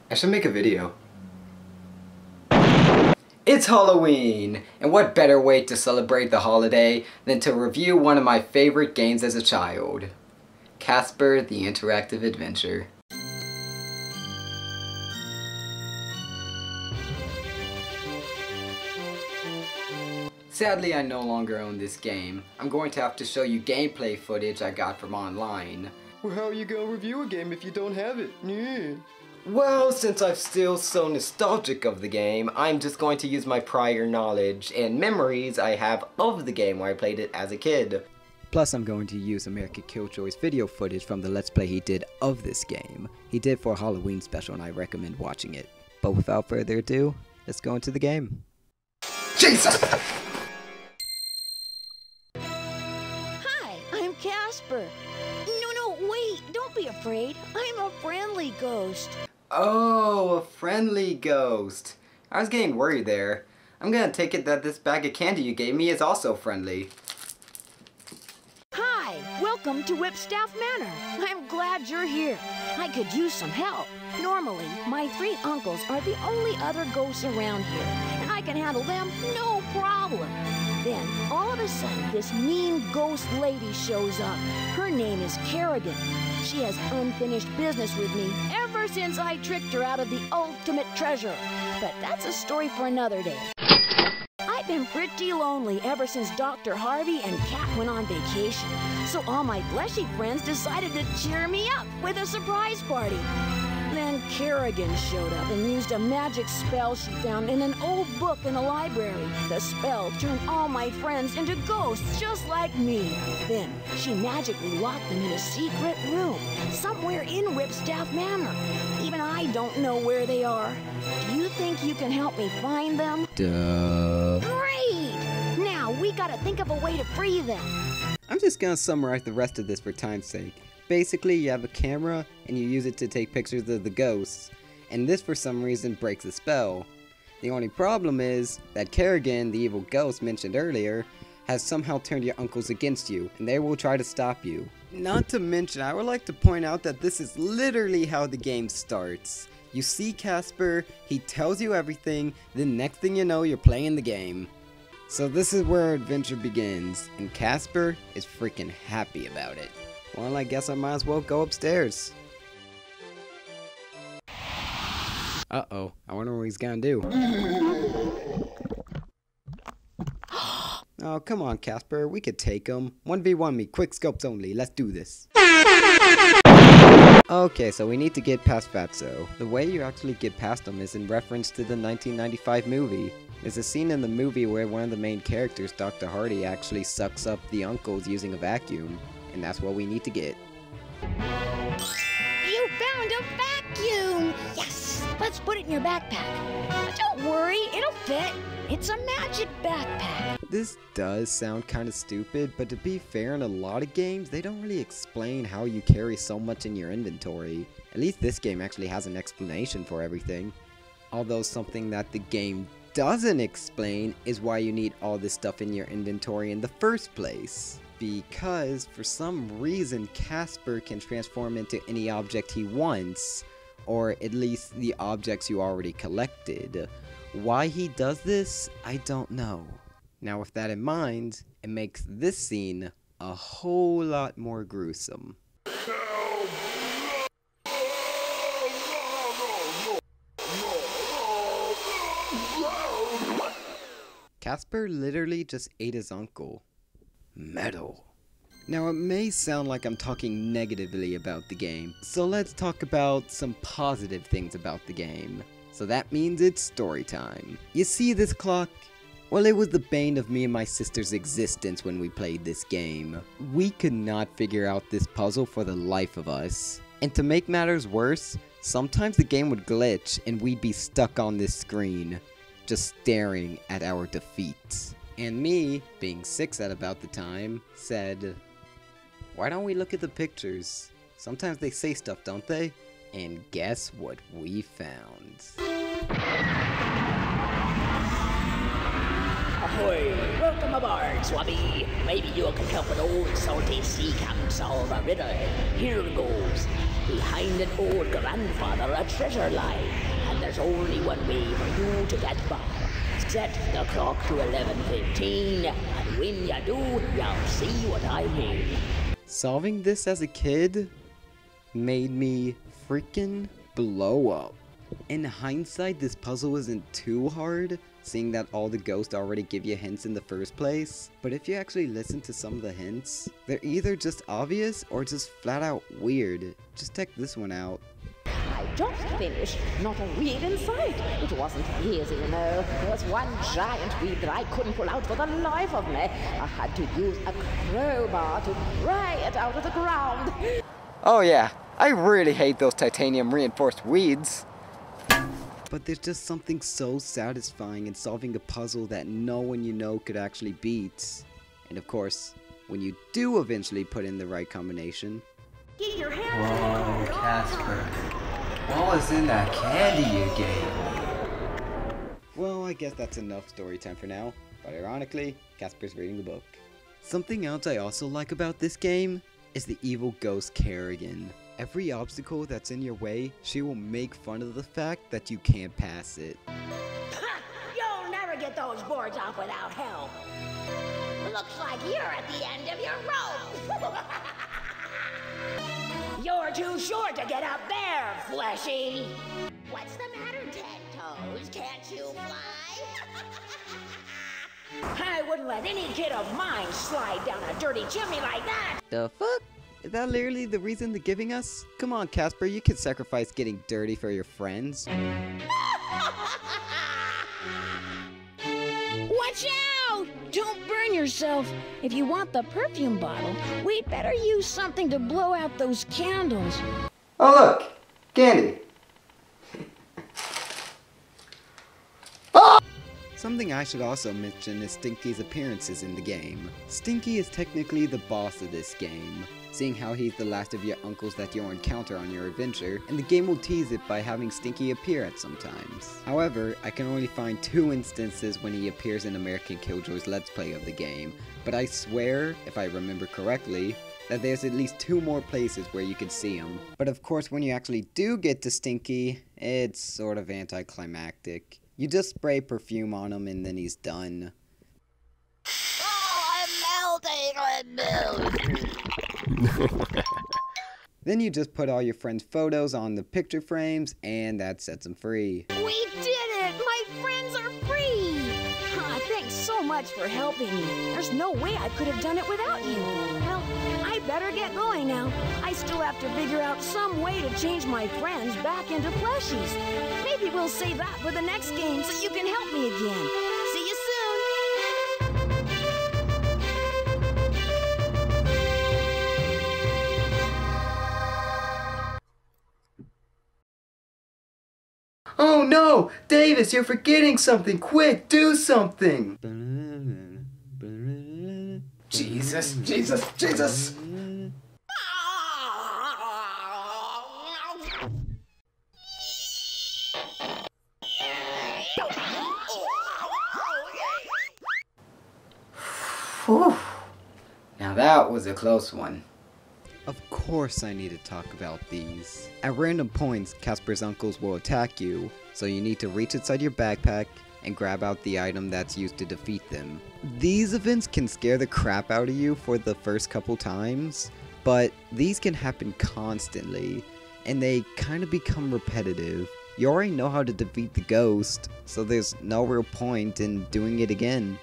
I should make a video. It's Halloween! And what better way to celebrate the holiday than to review one of my favorite games as a child. Casper the Interactive Adventure. Sadly, I no longer own this game. I'm going to have to show you gameplay footage I got from online. Well, how are you gonna review a game if you don't have it? Yeah. Well, since I'm still so nostalgic of the game, I'm just going to use my prior knowledge and memories I have of the game where I played it as a kid. Plus, I'm going to use American Killjoy's video footage from the Let's Play he did of this game. He did for a Halloween special and I recommend watching it. But without further ado, let's go into the game. Jesus! Hi, I'm Casper. No, wait, don't be afraid. I'm a friendly ghost. Oh, a friendly ghost. I was getting worried there. I'm gonna take it that this bag of candy you gave me is also friendly. Hi, welcome to Whipstaff Manor. I'm glad you're here. I could use some help. Normally, my 3 uncles are the only other ghosts around here, and I can handle them no problem. Then, all of a sudden, this mean ghost lady shows up. Her name is Kerrigan. She has unfinished business with me ever since I tricked her out of the ultimate treasure. But that's a story for another day. I've been pretty lonely ever since Dr. Harvey and Kat went on vacation. So all my fleshy friends decided to cheer me up with a surprise party. Then Kerrigan showed up and used a magic spell she found in an old book in the library. The spell turned all my friends into ghosts just like me. Then she magically locked them in a secret room somewhere in Whipstaff Manor. Even I don't know where they are. Do you think you can help me find them? Duh. Great! Now we gotta think of a way to free them. I'm just gonna summarize the rest of this for time's sake. Basically, you have a camera, and you use it to take pictures of the ghosts, and this for some reason breaks the spell. The only problem is that Kerrigan, the evil ghost mentioned earlier, has somehow turned your uncles against you, and they will try to stop you. Not to mention, I would like to point out that this is literally how the game starts. You see Casper, he tells you everything, then next thing you know, you're playing the game. So this is where our adventure begins, and Casper is freaking happy about it. Well, I guess I might as well go upstairs. Uh-oh, I wonder what he's gonna do. Oh, come on, Casper, we could take him. 1v1 me, quick scopes only, let's do this. Okay, so we need to get past Fatso. The way you actually get past him is in reference to the 1995 movie. There's a scene in the movie where one of the main characters, Dr. Hardy, actually sucks up the uncles using a vacuum. And that's what we need to get. You found a vacuum! Yes! Let's put it in your backpack. But don't worry, it'll fit. It's a magic backpack. This does sound kind of stupid, but to be fair, in a lot of games, they don't really explain how you carry so much in your inventory. At least this game actually has an explanation for everything. Although something that the game doesn't explain is why you need all this stuff in your inventory in the first place. Because, for some reason, Casper can transform into any object he wants, or at least the objects you already collected. Why he does this, I don't know. Now with that in mind, it makes this scene a whole lot more gruesome. Casper literally just ate his uncle. Metal. Now it may sound like I'm talking negatively about the game, so let's talk about some positive things about the game. So that means it's story time. You see this clock? Well, it was the bane of me and my sister's existence when we played this game. We could not figure out this puzzle for the life of us. And to make matters worse, sometimes the game would glitch and we'd be stuck on this screen, just staring at our defeat. And me, being 6 at about the time, said, why don't we look at the pictures? Sometimes they say stuff, don't they? And guess what we found? Ahoy! Welcome aboard, Swabby! Maybe you can help an old salty sea captain solve a riddle. Here goes. Behind find an old grandfather a treasure line, and there's only one way for you to get by. Set the clock to 11:15, and when you do, you'll see what I mean. Solving this as a kid made me freaking blow up. In hindsight, this puzzle isn't too hard, seeing that all the ghosts already give you hints in the first place. But if you actually listen to some of the hints, they're either just obvious or just flat out weird. Just check this one out. I just finished, not a weed in sight. It wasn't easy, you know. There was one giant weed that I couldn't pull out for the life of me. I had to use a crowbar to pry it out of the ground. Oh yeah, I really hate those titanium reinforced weeds. But there's just something so satisfying in solving a puzzle that no one you know could actually beat. And of course, when you do eventually put in the right combination. Get your hands Whoa, Casper. What was in that candy you gave me? Well, I guess that's enough story time for now. But ironically, Casper's reading the book. Something else I also like about this game is the evil ghost Kerrigan. Every obstacle that's in your way, she will make fun of the fact that you can't pass it. You'll never get those boards off without help. Looks like you're at the end of your rope. You're too short to get up there, Fleshy. What's the matter, Ten Toes? Can't you fly? I wouldn't let any kid of mine slide down a dirty chimney like that. The fuck? Is that literally the reason they're giving us? Come on, Casper, you can sacrifice getting dirty for your friends. Watch out! Don't burn yourself. If you want the perfume bottle, we'd better use something to blow out those candles. Oh look! Candy! Something I should also mention is Stinky's appearances in the game. Stinky is technically the boss of this game, seeing how he's the last of your uncles that you'll encounter on your adventure, and the game will tease it by having Stinky appear at some times. However, I can only find 2 instances when he appears in American Killjoy's Let's Play of the game, but I swear, if I remember correctly, that there's at least 2 more places where you can see him. But of course, when you actually do get to Stinky, it's sort of anticlimactic. You just spray perfume on him and then he's done. Oh, I'm melting. Then you just put all your friends' photos on the picture frames and that sets them free. We did it! My friends are free! Thanks so much for helping me. There's no way I could have done it without you. Well, I better get going now. I still have to figure out some way to change my friends back into fleshies. Maybe we'll save that for the next game so you can help me again. See you soon! Oh no! Davis, you're forgetting something! Quick, do something! Jesus, Jesus, Jesus! Whew. Now that was a close one. Of course I need to talk about these. At random points, Casper's uncles will attack you, so you need to reach inside your backpack and grab out the item that's used to defeat them. These events can scare the crap out of you for the first couple times, but these can happen constantly, and they kind of become repetitive. You already know how to defeat the ghost, so there's no real point in doing it again.